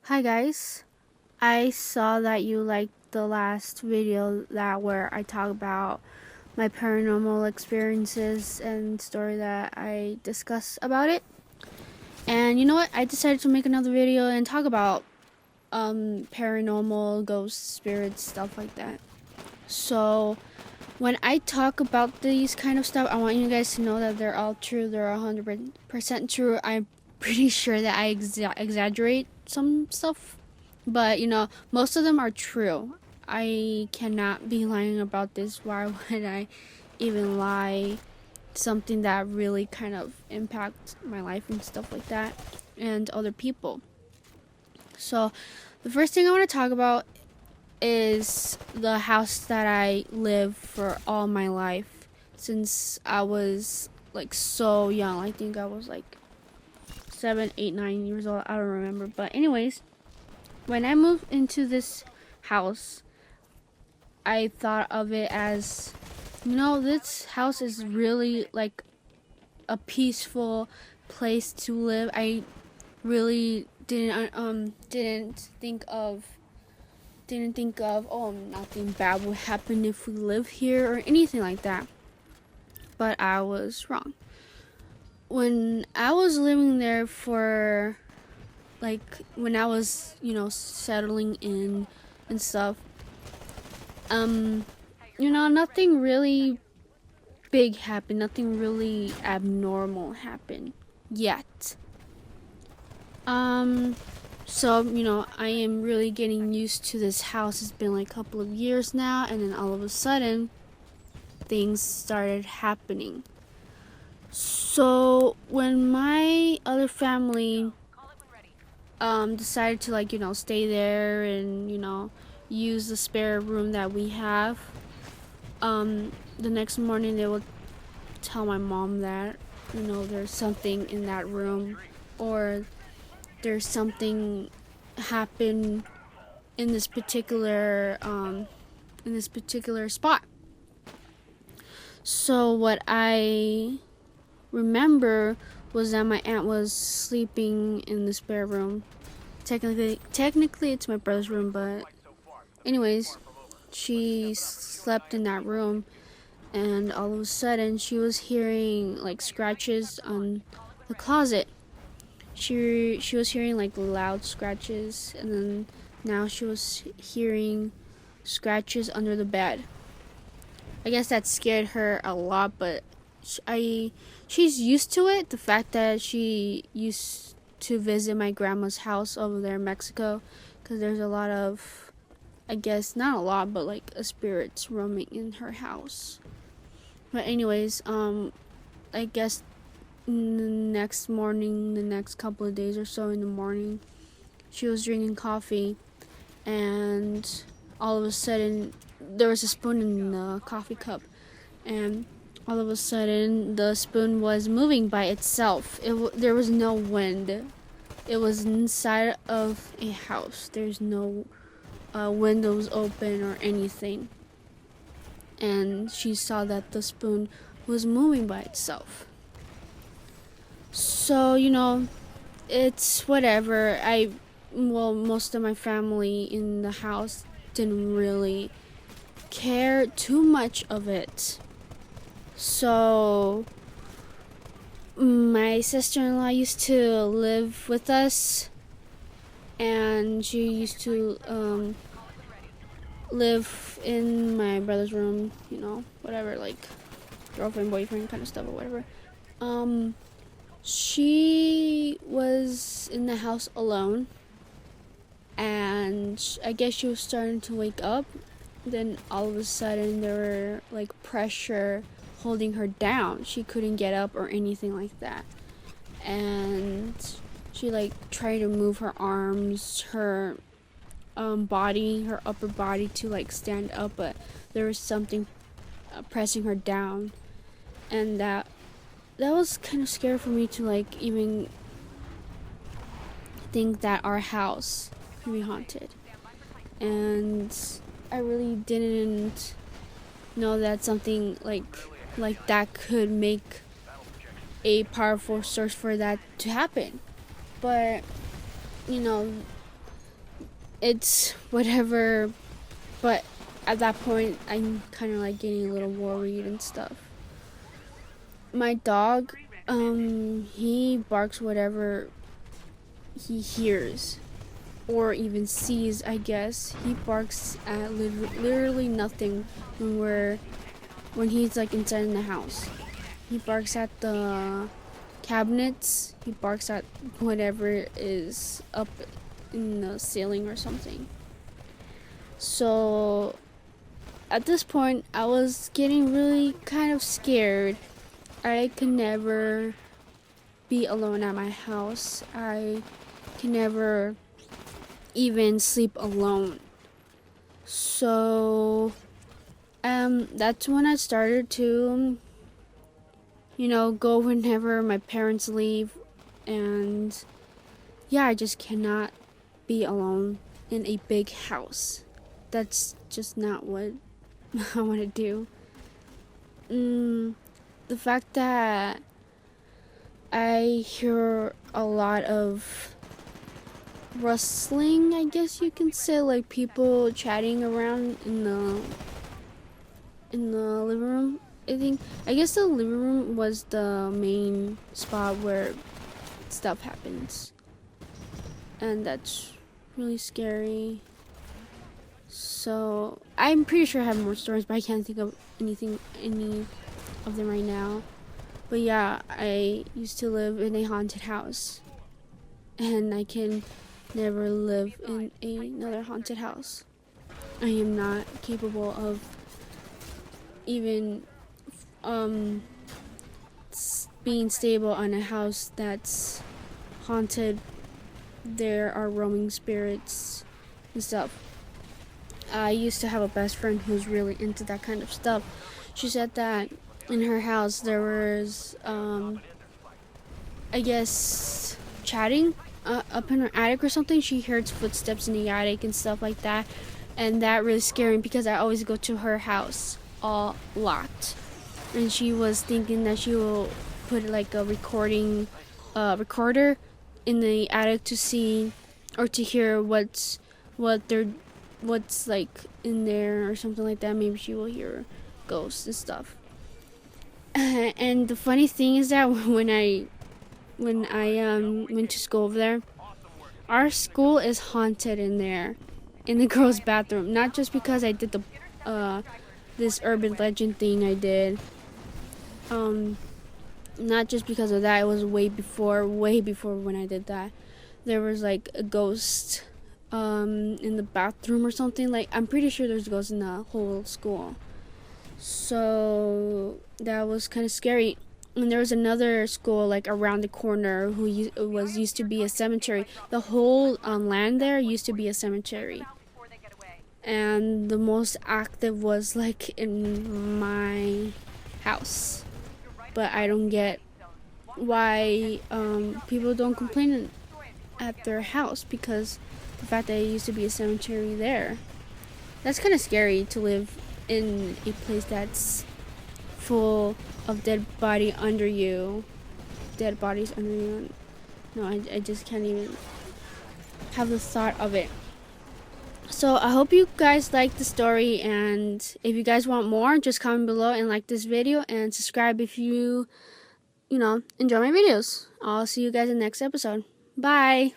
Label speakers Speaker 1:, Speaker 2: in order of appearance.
Speaker 1: Hi guys, I saw that you liked the last video where I talk about my paranormal experiences and story that I discuss about it. And you know what? I decided to make another video and talk about paranormal, ghosts, spirits, stuff like that. So when I talk about these kind of stuff, I want you guys to know that they're all true. They're 100% true. I'm pretty sure that I exaggerate some stuff, but most of them are true. I cannot be lying about this. Why would I even lie? Something that really kind of impacts my life and stuff like that, and other people. So the first thing I want to talk about is the house that I lived for all my life since I was like so young. I think I was like 7, 8, 9 years old. I don't remember. But anyways, when I moved into this house, I thought of it as, this house is really like a peaceful place to live. I really didn't think of, oh, nothing bad would happen if we live here or anything like that. But I was wrong. When I was living there for, like, when I was, settling in and stuff, nothing really big happened. Nothing really abnormal happened yet. So, I am really getting used to this house. It's been like a couple of years now, and then all of a sudden, things started happening. So, when my other family decided to stay there and, use the spare room that we have, the next morning they would tell my mom that, there's something in that room, or there's something happened in this particular spot. So what I remember was that my aunt was sleeping in the spare room. Technically it's my brother's room, but anyways, she slept in that room, and all of a sudden she was hearing like scratches on the closet. She was hearing like loud scratches, and then now she was hearing scratches under the bed. I guess that scared her a lot, but she's used to it. The fact that she used to visit my grandma's house over there in Mexico, because there's a lot of, I guess not a lot, but like spirits roaming in her house. But anyways, I guess the next morning, the next couple of days or so in the morning, she was drinking coffee, and all of a sudden there was a spoon in the coffee cup, and all of a sudden the spoon was moving by itself. There was no wind. It was inside of a house. There's no windows open or anything, and she saw that the spoon was moving by itself. So, it's whatever. Most of my family in the house didn't really care too much of it. So, my sister-in-law used to live with us, and she used to live in my brother's room, whatever, like girlfriend, boyfriend kind of stuff or whatever. She was in the house alone, and I guess she was starting to wake up. Then all of a sudden there were like pressure holding her down. She couldn't get up or anything like that, and she like tried to move her arms, her body, her upper body to like stand up, but there was something pressing her down, and that was kind of scary for me to like even think that our house could be haunted. And I really didn't know that something like that could make a powerful source for that to happen. But it's whatever, but at that point, I'm kind of like getting a little worried and stuff. My dog, he barks whatever he hears or even sees, I guess. He barks at literally nothing when he's like inside in the house. He barks at the cabinets. He barks at whatever is up in the ceiling or something. So at this point, I was getting really kind of scared. I could never be alone at my house. I can never even sleep alone. So that's when I started to go whenever my parents leave, and yeah, I just cannot be alone in a big house. That's just not what I want to do. The fact that I hear a lot of rustling, I guess you can say, like people chatting around in the living room. I guess the living room was the main spot where stuff happens, and that's really scary. So I'm pretty sure I have more stories, but I can't think of any of them right now. But yeah, I used to live in a haunted house, and I can never live in another haunted house. I am not capable of even being stable on a house that's haunted. There are roaming spirits and stuff. I used to have a best friend who's really into that kind of stuff. She said that in her house there was I guess chatting up in her attic or something. She heard footsteps in the attic and stuff like that, and that really scared me because I always go to her house a lot. And she was thinking that she will put like a recorder in the attic to see or to hear what's like in there or something like that. Maybe she will hear ghosts and stuff. And the funny thing is that when I went to school over there, our school is haunted in there, in the girls' bathroom. Not just because I did the this urban legend thing I did. Not just because of that. It was way before when I did that. There was like a ghost in the bathroom or something. Like, I'm pretty sure there's ghosts in the whole school. So that was kind of scary. And there was another school like around the corner who used to be a cemetery. The whole land there used to be a cemetery. And the most active was like in my house. But I don't get why people don't complain at their house, because the fact that it used to be a cemetery there. That's kind of scary to live in a place that's full of dead bodies under you. No, I just can't even have the thought of it. So I hope you guys like the story, and if you guys want more, just comment below and like this video and subscribe if you enjoy my videos. I'll see you guys in the next episode. Bye!